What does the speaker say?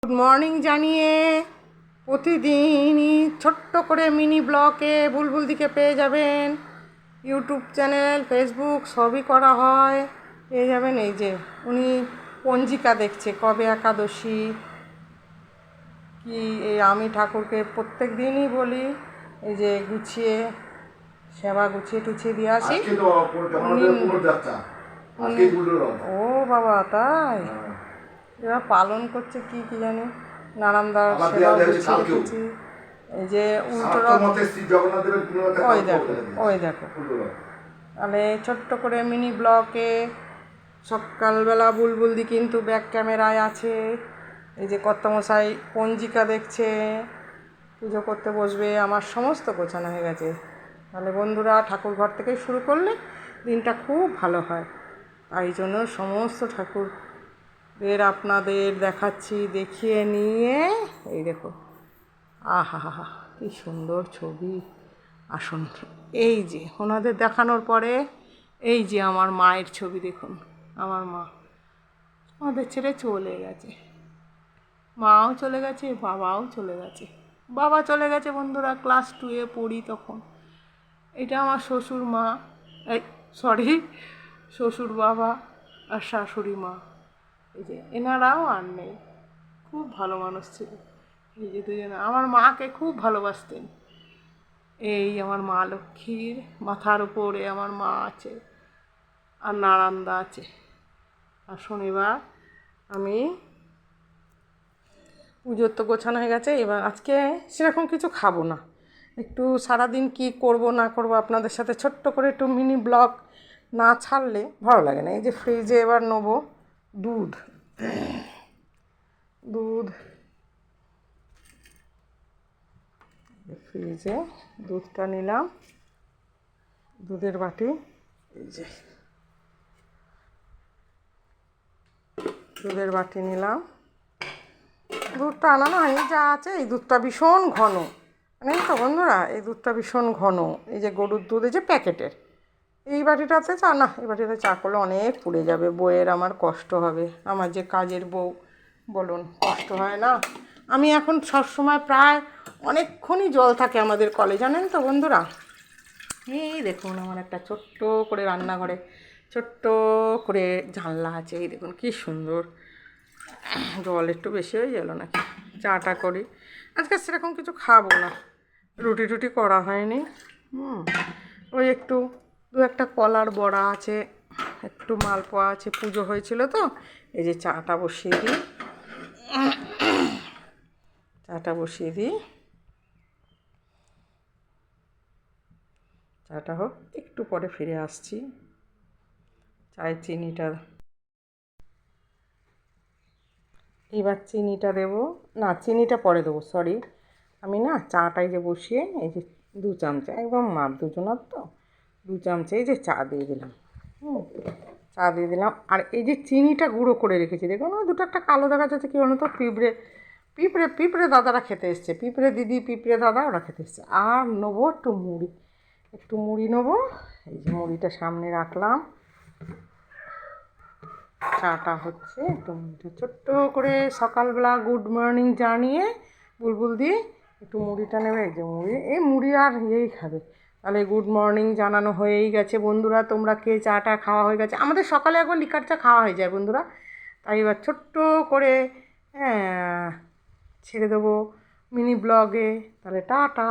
Good morning জানিয়ে প্রতিদিনই ছোট্ট করে মিনি ব্লগে বুলবুলদিকে পেয়ে যাবেন। ইউটিউব চ্যানেল, ফেসবুক সবই করা হয়, পেয়ে যাবেন। এই যে উনি পঞ্জিকা দেখছে, কবে একাদশী কি। এই আমি ঠাকুরকে প্রত্যেক দিনই বলি এই যে গুছিয়ে সেবা গুছিয়ে টুছিয়ে দিয়ে আসি। ও বাবা, তাই এবার পালন করছে কি কি জানি, নারায়ণদার সেবা গুছিয়ে রেখেছি। এই যে উল্টো ওই দেখো তাহলে ছোট্ট করে মিনি ব্লকে সকালবেলা বুলবুলদি কিন্তু ব্যাক ক্যামেরায় আছে। এই যে কর্তামশাই পঞ্জিকা দেখছে, পুজো করতে বসবে, আমার সমস্ত গোছানো হয়ে গেছে। তাহলে বন্ধুরা, ঠাকুর ঘর থেকেই শুরু করলে দিনটা খুব ভালো হয়। তাই জন্য সমস্ত ঠাকুরদের আপনাদের দেখাচ্ছি, দেখিয়ে নিয়ে এই দেখো, আহা হা হা কী সুন্দর ছবি। আসুন, এই যে ওনাদের দেখানোর পরে এই যে আমার মায়ের ছবি দেখুন। আমার মা আমাদের ছেড়ে চলে গেছে, মাও চলে গেছে, বাবাও চলে গেছে। বাবা চলে গেছে বন্ধুরা, ক্লাস 2-এ পড়ি তখন। এটা আমার শ্বশুর মা, এই সরি শ্বশুর বাবা আর শাশুড়ি মা। এই যে এনারাও আর নেই, খুব ভালো মানুষ ছিল। এই যে দুজনে আমার মাকে খুব ভালোবাসতেন। এই আমার মা লক্ষ্মীর মাথার উপরে আমার মা আছে আর নারায়ণদা আছে। আর শনিবার আমি পুজোর তো গোছানো হয়ে গেছে। এবার আজকে সেরকম কিছু খাবো না, একটু সারাদিন কি করব না করব আপনাদের সাথে ছোট্ট করে একটু মিনি ব্লগ না ছাড়লে ভালো লাগে না। এই যে ফ্রিজে এবার নেবো দুধ, ফ্রিজে দুধটা নিলাম, দুধের বাটি। এই যে দুধের বাটি নিলাম, দুধটা আনানো হয়নি, যা আছে। এই দুধটা ভীষণ ঘন, জানেন তো বন্ধুরা, এই দুধটা ভীষণ ঘন। এই যে গরুর দুধ, এই যে প্যাকেটের। এই বাটিটাতে চা না, এই বাটিতে চা করলে অনেক পুড়ে যাবে, বউয়ের আমার কষ্ট হবে। আমার যে কাজের বউ বলুন, কষ্ট হয় না। আমি এখন সবসময় প্রায় অনেকক্ষণই জল থাকে আমাদের কলে, জানেন তো বন্ধুরা। এই দেখুন আমার একটা ছোট্ট করে রান্নাঘরে ছোট্ট করে জানলা আছে। এই দেখুন কী সুন্দর। জল একটু বেশি হয়ে গেল নাকি, চাটা করি। আজকে সেরকম কিছু খাবো না, রুটি টুটি করা হয়নি। ওই একটু দু একটা কলার বড়া আছে, একটু মালপোয়া আছে, পুজো হয়েছিল তো। এই যে চাটা বসিয়ে দিই, চাটা বসিয়ে দিই। চাটা হোক, একটু পরে ফিরে আসছি। চায়ের চিনিটা, এবার চিনিটা দেবো না, চিনিটা পরে দেবো, সরি। আমি না চাটাই যে বসিয়ে এই যে 2 চামচা, একদম মাপ দুজনার তো 2 চামচা এই যে চা দিয়ে দিলাম। চা দিয়ে দিলাম। আর এই যে চিনিটা গুঁড়ো করে রেখেছি, দেখুন ওই দুটো একটা কালো দেখা যাচ্ছে, কী বলুন তো, পিঁপড়ে পিঁপড়ে পিঁপড়ে দাদারা খেতে এসছে, পিঁপড়ে দিদি পিঁপড়ে দাদা ওরা খেতে এসছে। আর নেবো একটু মুড়ি, একটু মুড়ি নেবো। এই যে মুড়িটা সামনে রাখলাম, চাটা হচ্ছে। একটু মুড়িটা ছোট্ট করে সকালবেলা গুড মর্নিং জানিয়ে বুলবুলদি একটু মুড়িটা নেবে। এই যে মুড়ি, এই মুড়ি আর ইয়েই খাবে। তাহলে গুড মর্নিং জানানো হয়েই গেছে বন্ধুরা। তোমরা কে চাটা খাওয়া হয়ে গেছে? আমাদের সকালে একবার লিকার চা খাওয়া হয়ে যায় বন্ধুরা। তাই এবার ছোট্ট করে ছেড়ে দেবো মিনি ব্লগে। তাহলে টাটা।